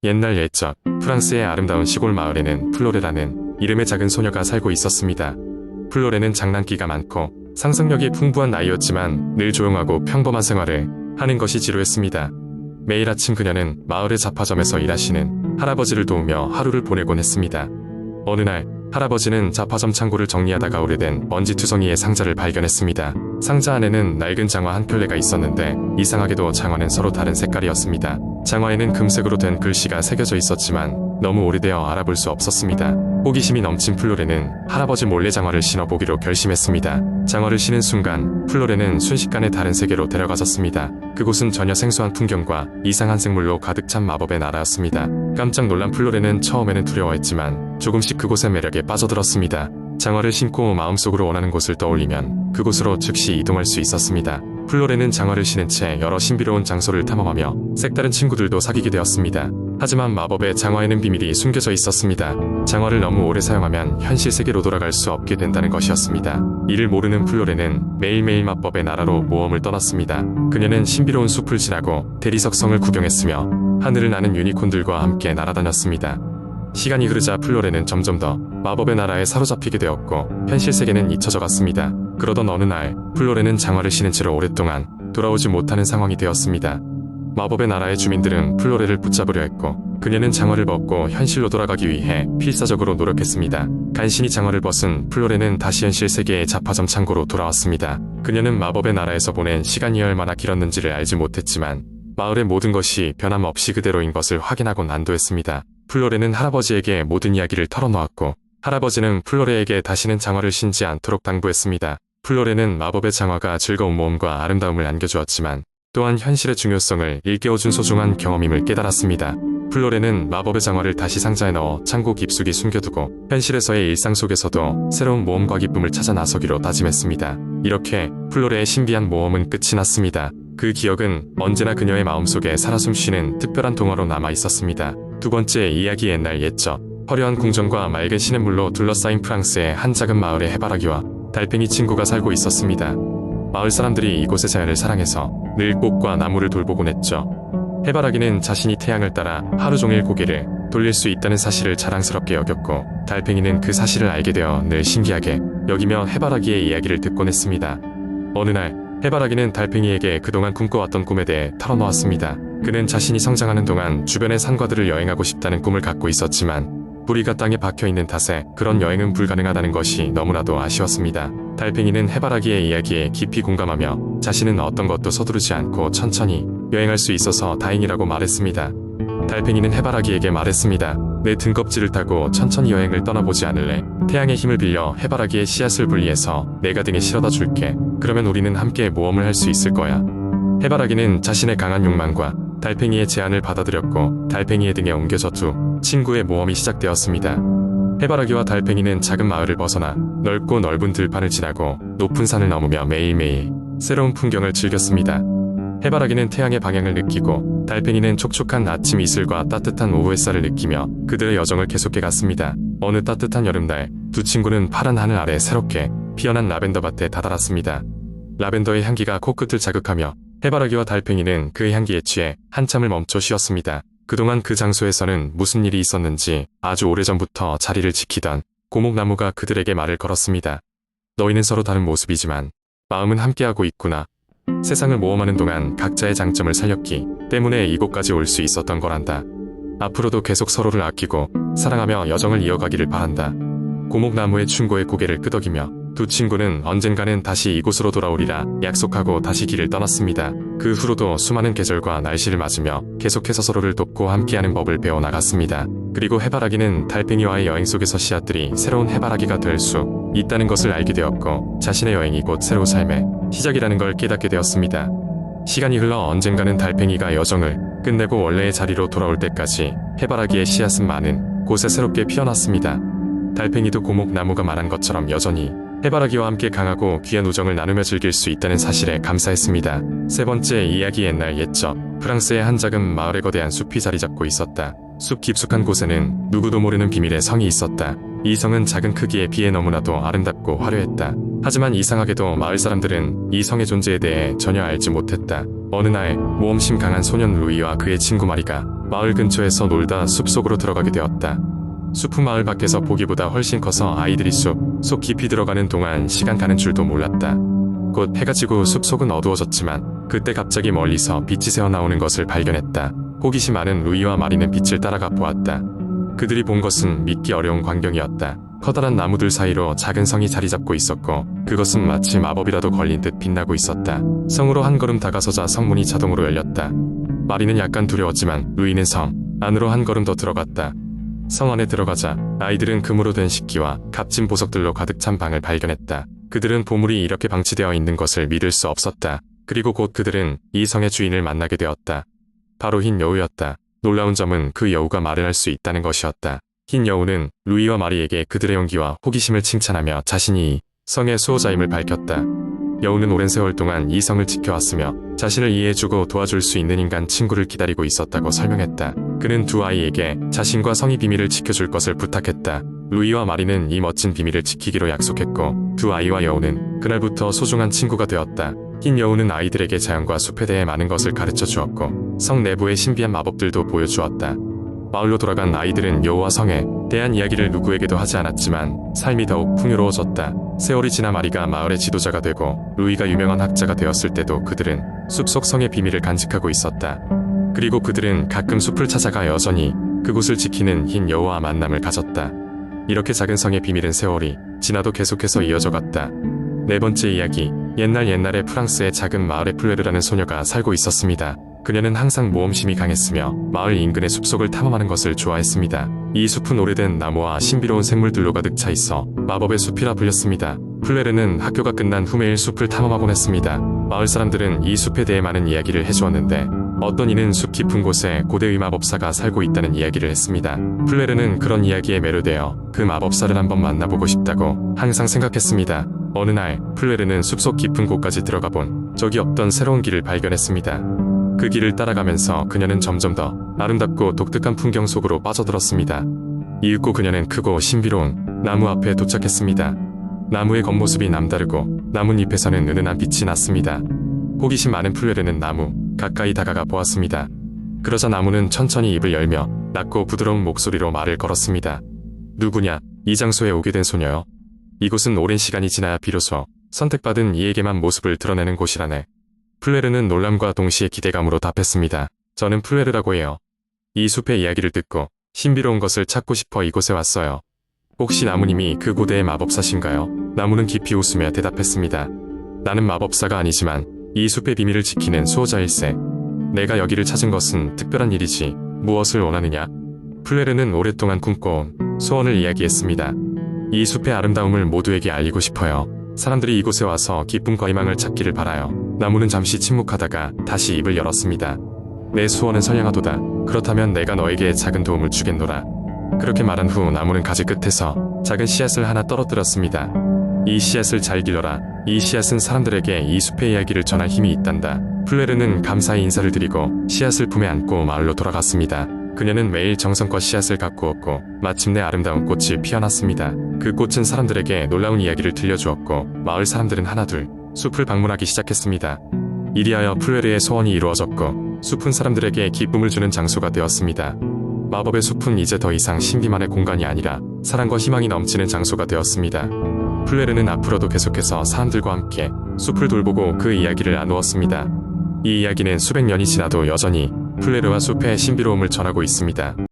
옛날 옛적 프랑스의 아름다운 시골 마을에는 플로레라는 이름의 작은 소녀가 살고 있었습니다. 플로레는 장난기가 많고 상상력이 풍부한 아이였지만 늘 조용하고 평범한 생활을 하는 것이 지루했습니다. 매일 아침 그녀는 마을의 잡화점에서 일하시는 할아버지를 도우며 하루를 보내곤 했습니다. 어느 날 할아버지는 잡화점 창고를 정리하다가 오래된 먼지투성이의 상자를 발견했습니다. 상자 안에는 낡은 장화 한 켤레가 있었는데 이상하게도 장화는 서로 다른 색깔이었습니다. 장화에는 금색으로 된 글씨가 새겨져 있었지만 너무 오래되어 알아볼 수 없었습니다. 호기심이 넘친 플로레는 할아버지 몰래 장화를 신어보기로 결심했습니다. 장화를 신은 순간 플로레는 순식간에 다른 세계로 데려가졌습니다. 그곳은 전혀 생소한 풍경과 이상한 생물로 가득 찬 마법의 나라였습니다. 깜짝 놀란 플로레는 처음에는 두려워했지만 조금씩 그곳의 매력에 빠져들었습니다. 장화를 신고 마음속으로 원하는 곳을 떠올리면 그곳으로 즉시 이동할 수 있었습니다. 플로레는 장화를 신은 채 여러 신비로운 장소를 탐험하며 색다른 친구들도 사귀게 되었습니다. 하지만 마법의 장화에는 비밀이 숨겨져 있었습니다. 장화를 너무 오래 사용하면 현실 세계로 돌아갈 수 없게 된다는 것이었습니다. 이를 모르는 플로레는 매일매일 마법의 나라로 모험을 떠났습니다. 그녀는 신비로운 숲을 지나고 대리석성을 구경했으며 하늘을 나는 유니콘들과 함께 날아다녔습니다. 시간이 흐르자 플로레는 점점 더 마법의 나라에 사로잡히게 되었고 현실 세계는 잊혀져 갔습니다. 그러던 어느 날 플로레는 장화를 신은 채로 오랫동안 돌아오지 못하는 상황이 되었습니다. 마법의 나라의 주민들은 플로레를 붙잡으려 했고 그녀는 장화를 벗고 현실로 돌아가기 위해 필사적으로 노력했습니다. 간신히 장화를 벗은 플로레는 다시 현실 세계의 잡화점 창고로 돌아왔습니다. 그녀는 마법의 나라에서 보낸 시간이 얼마나 길었는지를 알지 못했지만 마을의 모든 것이 변함없이 그대로인 것을 확인하곤 안도했습니다. 플로레는 할아버지에게 모든 이야기를 털어놓았고 할아버지는 플로레에게 다시는 장화를 신지 않도록 당부했습니다. 플로레는 마법의 장화가 즐거운 모험과 아름다움을 안겨주었지만 또한 현실의 중요성을 일깨워준 소중한 경험임을 깨달았습니다. 플로레는 마법의 장화를 다시 상자에 넣어 창고 깊숙이 숨겨두고 현실에서의 일상 속에서도 새로운 모험과 기쁨을 찾아 나서기로 다짐했습니다. 이렇게 플로레의 신비한 모험은 끝이 났습니다. 그 기억은 언제나 그녀의 마음속에 살아 숨쉬는 특별한 동화로 남아 있었습니다. 두 번째 이야기 옛날 옛적 화려한 궁전과 맑은 시냇물로 둘러싸인 프랑스의 한 작은 마을에 해바라기와 달팽이 친구가 살고 있었습니다. 마을 사람들이 이곳의 자연을 사랑해서 늘 꽃과 나무를 돌보곤 했죠. 해바라기는 자신이 태양을 따라 하루 종일 고개를 돌릴 수 있다는 사실을 자랑스럽게 여겼고 달팽이는 그 사실을 알게 되어 늘 신기하게 여기며 해바라기의 이야기를 듣곤 했습니다. 어느 날 해바라기는 달팽이에게 그동안 꿈꿔왔던 꿈에 대해 털어놓았습니다. 그는 자신이 성장하는 동안 주변의 산과들을 여행하고 싶다는 꿈을 갖고 있었지만 뿌리가 땅에 박혀있는 탓에 그런 여행은 불가능하다는 것이 너무나도 아쉬웠습니다. 달팽이는 해바라기의 이야기에 깊이 공감하며 자신은 어떤 것도 서두르지 않고 천천히 여행할 수 있어서 다행이라고 말했습니다. 달팽이는 해바라기에게 말했습니다. 내 등껍질을 타고 천천히 여행을 떠나보지 않을래? 태양의 힘을 빌려 해바라기의 씨앗을 분리해서 내가 등에 실어다 줄게. 그러면 우리는 함께 모험을 할 수 있을 거야. 해바라기는 자신의 강한 욕망과 달팽이의 제안을 받아들였고 달팽이의 등에 옮겨져 두 친구의 모험이 시작되었습니다. 해바라기와 달팽이는 작은 마을을 벗어나 넓고 넓은 들판을 지나고 높은 산을 넘으며 매일매일 새로운 풍경을 즐겼습니다. 해바라기는 태양의 방향을 느끼고 달팽이는 촉촉한 아침 이슬과 따뜻한 오후 햇살을 느끼며 그들의 여정을 계속해 갔습니다. 어느 따뜻한 여름날 두 친구는 파란 하늘 아래 새롭게 피어난 라벤더 밭에 다다랐습니다. 라벤더의 향기가 코끝을 자극하며 해바라기와 달팽이는 그 향기에 취해 한참을 멈춰 쉬었습니다. 그동안 그 장소에서는 무슨 일이 있었는지 아주 오래전부터 자리를 지키던 고목나무가 그들에게 말을 걸었습니다. 너희는 서로 다른 모습이지만 마음은 함께하고 있구나. 세상을 모험하는 동안 각자의 장점을 살렸기 때문에 이곳까지 올 수 있었던 거란다. 앞으로도 계속 서로를 아끼고 사랑하며 여정을 이어가기를 바란다. 고목나무의 충고에 고개를 끄덕이며 두 친구는 언젠가는 다시 이곳으로 돌아오리라 약속하고 다시 길을 떠났습니다. 그 후로도 수많은 계절과 날씨를 맞으며 계속해서 서로를 돕고 함께하는 법을 배워나갔습니다. 그리고 해바라기는 달팽이와의 여행 속에서 씨앗들이 새로운 해바라기가 될 수 있다는 것을 알게 되었고 자신의 여행이 곧 새로운 삶의 시작이라는 걸 깨닫게 되었습니다. 시간이 흘러 언젠가는 달팽이가 여정을 끝내고 원래의 자리로 돌아올 때까지 해바라기의 씨앗은 많은 곳에 새롭게 피어났습니다. 달팽이도 고목나무가 말한 것처럼 여전히 해바라기와 함께 강하고 귀한 우정을 나누며 즐길 수 있다는 사실에 감사했습니다. 세 번째 이야기 옛날 옛적 프랑스의 한 작은 마을에 거대한 숲이 자리 잡고 있었다. 숲 깊숙한 곳에는 누구도 모르는 비밀의 성이 있었다. 이 성은 작은 크기에 비해 너무나도 아름답고 화려했다. 하지만 이상하게도 마을 사람들은 이 성의 존재에 대해 전혀 알지 못했다. 어느 날 모험심 강한 소년 루이와 그의 친구 마리가 마을 근처에서 놀다 숲속으로 들어가게 되었다. 숲은 마을 밖에서 보기보다 훨씬 커서 아이들이 속 깊이 들어가는 동안 시간 가는 줄도 몰랐다. 곧 해가 지고 숲속은 어두워졌지만 그때 갑자기 멀리서 빛이 새어나오는 것을 발견했다. 호기심 많은 루이와 마리는 빛을 따라가 보았다. 그들이 본 것은 믿기 어려운 광경이었다. 커다란 나무들 사이로 작은 성이 자리 잡고 있었고 그것은 마치 마법이라도 걸린 듯 빛나고 있었다. 성으로 한 걸음 다가서자 성문이 자동으로 열렸다. 마리는 약간 두려웠지만 루이는 성 안으로 한 걸음 더 들어갔다. 성 안에 들어가자 아이들은 금으로 된 식기와 값진 보석들로 가득 찬 방을 발견했다. 그들은 보물이 이렇게 방치되어 있는 것을 믿을 수 없었다. 그리고 곧 그들은 이 성의 주인을 만나게 되었다. 바로 흰 여우였다. 놀라운 점은 그 여우가 말을 할 수 있다는 것이었다. 흰 여우는 루이와 마리에게 그들의 용기와 호기심을 칭찬하며 자신이 이 성의 수호자임을 밝혔다. 여우는 오랜 세월 동안 이 성을 지켜왔으며 자신을 이해해주고 도와줄 수 있는 인간 친구를 기다리고 있었다고 설명했다. 그는 두 아이에게 자신과 성의 비밀을 지켜줄 것을 부탁했다. 루이와 마리는 이 멋진 비밀을 지키기로 약속했고 두 아이와 여우는 그날부터 소중한 친구가 되었다. 흰 여우는 아이들에게 자연과 숲에 대해 많은 것을 가르쳐 주었고 성 내부의 신비한 마법들도 보여주었다. 마을로 돌아간 아이들은 여우와 성에 대한 이야기를 누구에게도 하지 않았지만 삶이 더욱 풍요로워졌다. 세월이 지나 마리가 마을의 지도자가 되고 루이가 유명한 학자가 되었을 때도 그들은 숲속 성의 비밀을 간직하고 있었다. 그리고 그들은 가끔 숲을 찾아가 여전히 그곳을 지키는 흰 여우와 만남을 가졌다. 이렇게 작은 성의 비밀은 세월이 지나도 계속해서 이어져 갔다. 네 번째 이야기. 옛날에 프랑스의 작은 마을에 플레르라는 소녀가 살고 있었습니다. 그녀는 항상 모험심이 강했으며 마을 인근의 숲속을 탐험하는 것을 좋아했습니다. 이 숲은 오래된 나무와 신비로운 생물들로 가득 차 있어 마법의 숲이라 불렸습니다. 플레르는 학교가 끝난 후 매일 숲을 탐험하곤 했습니다. 마을 사람들은 이 숲에 대해 많은 이야기를 해주었는데 어떤 이는 숲 깊은 곳에 고대의 마법사가 살고 있다는 이야기를 했습니다. 플레르는 그런 이야기에 매료되어 그 마법사를 한번 만나보고 싶다고 항상 생각했습니다. 어느 날 플레르는 숲속 깊은 곳까지 들어가 본 적이 없던 새로운 길을 발견했습니다. 그 길을 따라가면서 그녀는 점점 더 아름답고 독특한 풍경 속으로 빠져들었습니다. 이윽고 그녀는 크고 신비로운 나무 앞에 도착했습니다. 나무의 겉모습이 남다르고 나뭇잎에서는 은은한 빛이 났습니다. 호기심 많은 플레르는 나무 가까이 다가가 보았습니다. 그러자 나무는 천천히 입을 열며 낮고 부드러운 목소리로 말을 걸었습니다. 누구냐? 이 장소에 오게 된 소녀요. 이곳은 오랜 시간이 지나야 비로소 선택받은 이에게만 모습을 드러내는 곳이라네. 플레르는 놀람과 동시에 기대감으로 답했습니다. 저는 플레르라고 해요. 이 숲의 이야기를 듣고 신비로운 것을 찾고 싶어 이곳에 왔어요. 혹시 나무님이 그 고대의 마법사신가요? 나무는 깊이 웃으며 대답했습니다. 나는 마법사가 아니지만 이 숲의 비밀을 지키는 수호자일세. 내가 여기를 찾은 것은 특별한 일이지. 무엇을 원하느냐? 플레르는 오랫동안 꿈꿔온 소원을 이야기했습니다. 이 숲의 아름다움을 모두에게 알리고 싶어요. 사람들이 이곳에 와서 기쁨과 희망을 찾기를 바라요. 나무는 잠시 침묵하다가 다시 입을 열었습니다. 내 소원은 선량하도다. 그렇다면 내가 너에게 작은 도움을 주겠노라. 그렇게 말한 후 나무는 가지 끝에서 작은 씨앗을 하나 떨어뜨렸습니다. 이 씨앗을 잘 길러라. 이 씨앗은 사람들에게 이 숲의 이야기를 전할 힘이 있단다. 플레르는 감사의 인사를 드리고 씨앗을 품에 안고 마을로 돌아갔습니다. 그녀는 매일 정성껏 씨앗을 가꾸었고 마침내 아름다운 꽃이 피어났습니다. 그 꽃은 사람들에게 놀라운 이야기를 들려주었고 마을 사람들은 하나둘 숲을 방문하기 시작했습니다. 이리하여 플레르의 소원이 이루어졌고 숲은 사람들에게 기쁨을 주는 장소가 되었습니다. 마법의 숲은 이제 더 이상 신비만의 공간이 아니라 사랑과 희망이 넘치는 장소가 되었습니다. 플레르는 앞으로도 계속해서 사람들과 함께 숲을 돌보고 그 이야기를 나누었습니다. 이 이야기는 수백 년이 지나도 여전히 플레르와 숲의 신비로움을 전하고 있습니다.